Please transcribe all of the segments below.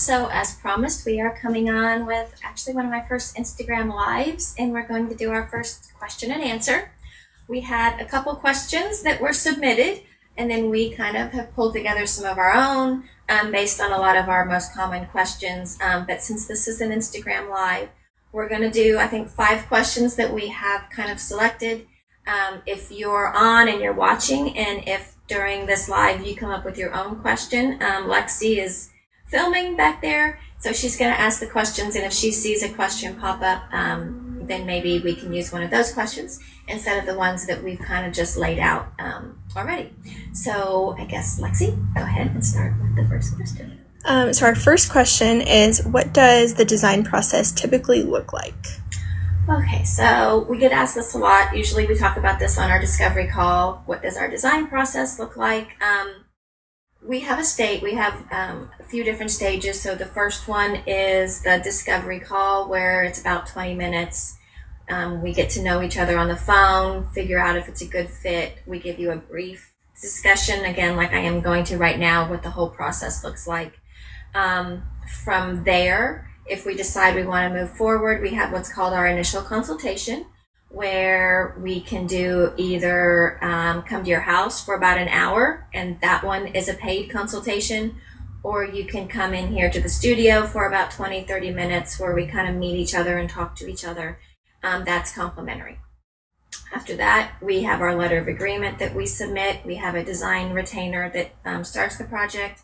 So as promised, we are coming on with actually one of my first Instagram lives, and we're going to do our first question and answer. We had a couple questions that were submitted, and then we kind of have pulled together some of our own based on a lot of our most common questions. But since this is an Instagram live, we're going to do, I think, 5 questions that we have kind of selected. If you're on and you're watching, and if during this live you come up with your own question, Lexi is filming back there, so she's going to ask the questions, and if she sees a question pop up, then maybe we can use one of those questions instead of the ones that we've kind of just laid out already. So I guess, Lexi, go ahead and start with the first question. So our first question is, what does the design process typically look like? Okay, so we get asked this a lot. Usually we talk about this on our discovery call. What does our design process look like? We have a few different stages. So the first one is the discovery call, where it's about 20 minutes. We get to know each other on the phone, figure out if it's a good fit. We give you a brief discussion, again, like I am going to right now, what the whole process looks like. From there, if we decide we want to move forward, we have what's called our initial consultation, where we can do either come to your house for about an hour, and that one is a paid consultation, or you can come in here to the studio for about 20-30 minutes where we kind of meet each other and talk to each other. That's complimentary. After that, we have our letter of agreement that we submit. We have a design retainer that starts the project.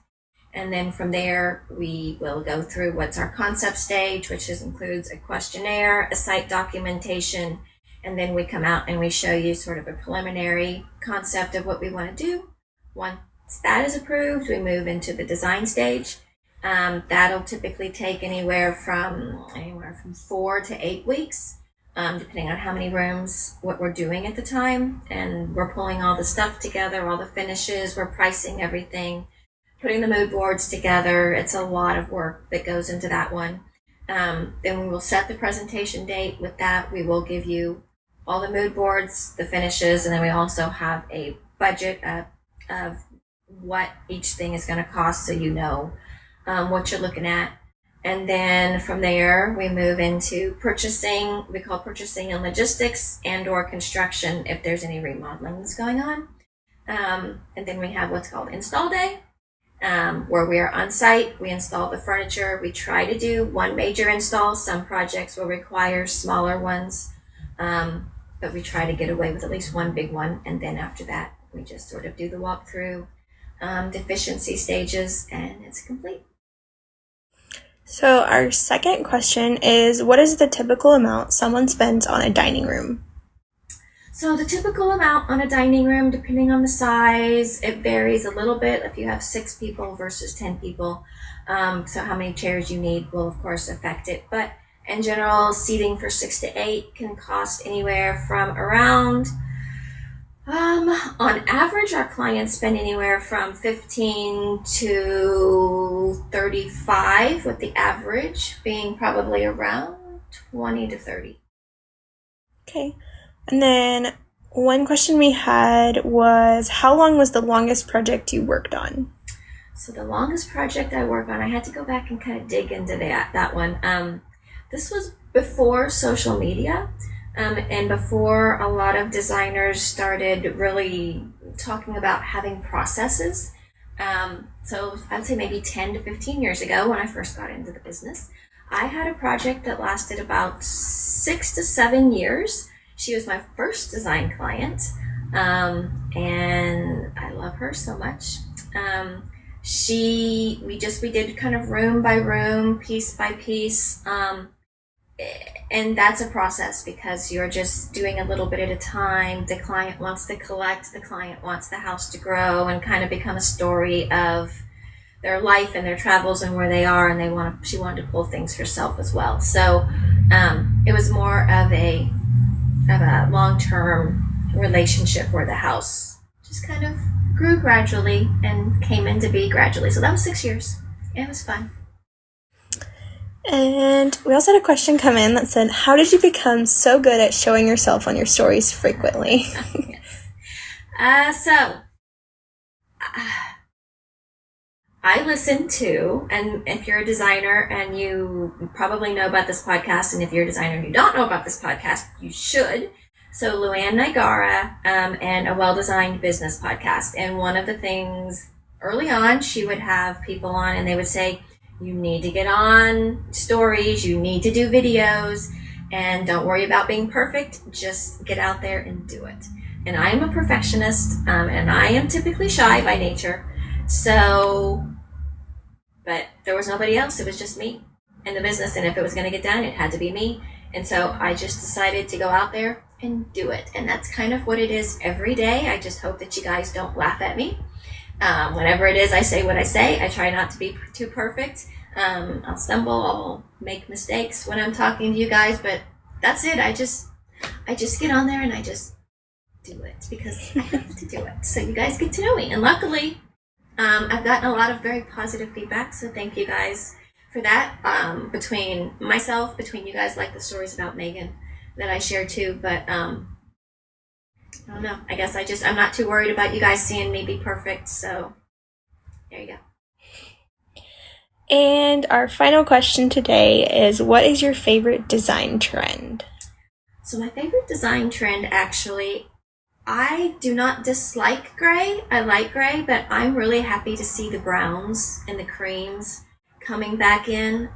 And then from there, we will go through what's our concept stage, which includes a questionnaire, a site documentation, and then we come out and we show you sort of a preliminary concept of what we want to do. Once that is approved, we move into the design stage. That'll typically take anywhere from 4 to 8 weeks, depending on how many rooms, what we're doing at the time. And we're pulling all the stuff together, all the finishes, we're pricing everything, putting the mood boards together. It's a lot of work that goes into that one. Then we will set the presentation date. With that, we will give you all the mood boards, the finishes, and then we also have a budget of what each thing is going to cost, so you know what you're looking at. And then from there, we move into purchasing. We call purchasing and logistics, and or construction if there's any remodeling that's going on. And then we have what's called install day, where we are on site. We install the furniture. We try to do one major install. Some projects will require smaller ones, but we try to get away with at least one big one. And then after that, we just sort of do the walkthrough, deficiency stages, and it's complete. So our second question is, what is the typical amount someone spends on a dining room? So the typical amount on a dining room, depending on the size, it varies a little bit if you have 6 people versus 10 people. So how many chairs you need will, of course, affect it. But in general, seating for 6 to 8 can cost anywhere from around, on average, our clients spend anywhere from $15 to $35, with the average being probably around $20 to $30. Okay. And then one question we had was, how long was the longest project you worked on? So the longest project I worked on, I had to go back and kind of dig into that one. This was before social media, and before a lot of designers started really talking about having processes. So I'd say maybe 10 to 15 years ago, when I first got into the business, I had a project that lasted about 6 to 7 years. She was my first design client, and I love her so much. We did kind of room by room, piece by piece, and that's a process because you're just doing a little bit at a time. The client wants to collect, the client wants the house to grow and kind of become a story of their life and their travels and where they are, and she wanted to pull things herself as well. So it was more of a long-term relationship where the house just kind of grew gradually and came into be gradually. So that was 6 years. It was fun. And we also had a question come in that said, how did you become so good at showing yourself on your stories frequently? Yes. So I listen to, and if you're a designer and you probably know about this podcast, and if you're a designer and you don't know about this podcast, you should. So Luann Nigara, and a well-designed business podcast. And one of the things early on, she would have people on and they would say, you need to get on stories, you need to do videos, and don't worry about being perfect, just get out there and do it. And I am a perfectionist, and I am typically shy by nature. But there was nobody else. It was just me in the business. And if it was going to get done, it had to be me. And so I just decided to go out there and do it. And that's kind of what it is every day. I just hope that you guys don't laugh at me. Whenever it is, I say what I say. I try not to be too perfect. I'll stumble. I'll make mistakes when I'm talking to you guys. But that's it. I just get on there and I just do it because I have to do it. So you guys get to know me. And luckily, I've gotten a lot of very positive feedback, so thank you guys for that. Between you guys, like the stories about Megan that I shared too, but I don't know. I guess I'm not too worried about you guys seeing me be perfect, so there you go. And our final question today is, what is your favorite design trend? So my favorite design trend, actually, I do not dislike gray. I like gray, but I'm really happy to see the browns and the creams coming back in.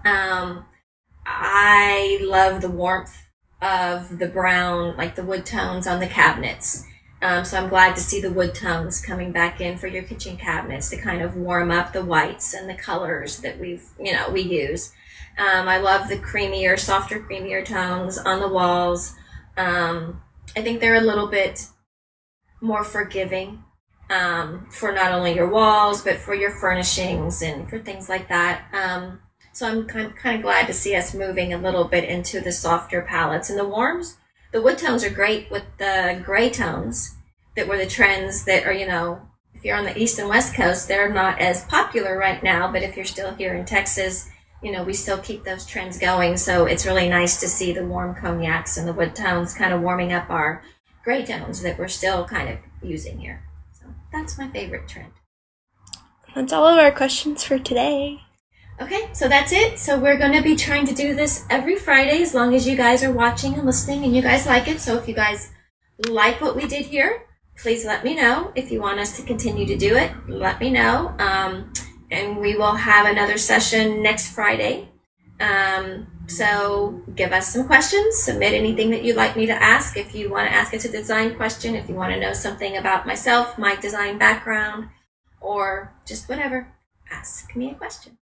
I love the warmth of the brown, like the wood tones on the cabinets. So I'm glad to see the wood tones coming back in for your kitchen cabinets to kind of warm up the whites and the colors that we use. I love the softer, creamier tones on the walls. I think they're a little bit more forgiving for not only your walls, but for your furnishings and for things like that. So I'm kind of glad to see us moving a little bit into the softer palettes. And the warms, the wood tones are great with the gray tones that were the trends that are, if you're on the East and West Coast, they're not as popular right now. But if you're still here in Texas, we still keep those trends going. So it's really nice to see the warm cognacs and the wood tones kind of warming up our gray tones that we're still kind of using here. So that's my favorite trend. That's all of our questions for today. Okay, so that's it. So we're going to be trying to do this every Friday as long as you guys are watching and listening and you guys like it. So if you guys like what we did here, please let me know. If you want us to continue to do it, let me know. And we will have another session next Friday. So give us some questions, submit anything that you'd like me to ask. If you want to ask us a design question, if you want to know something about myself, my design background, or just whatever, ask me a question.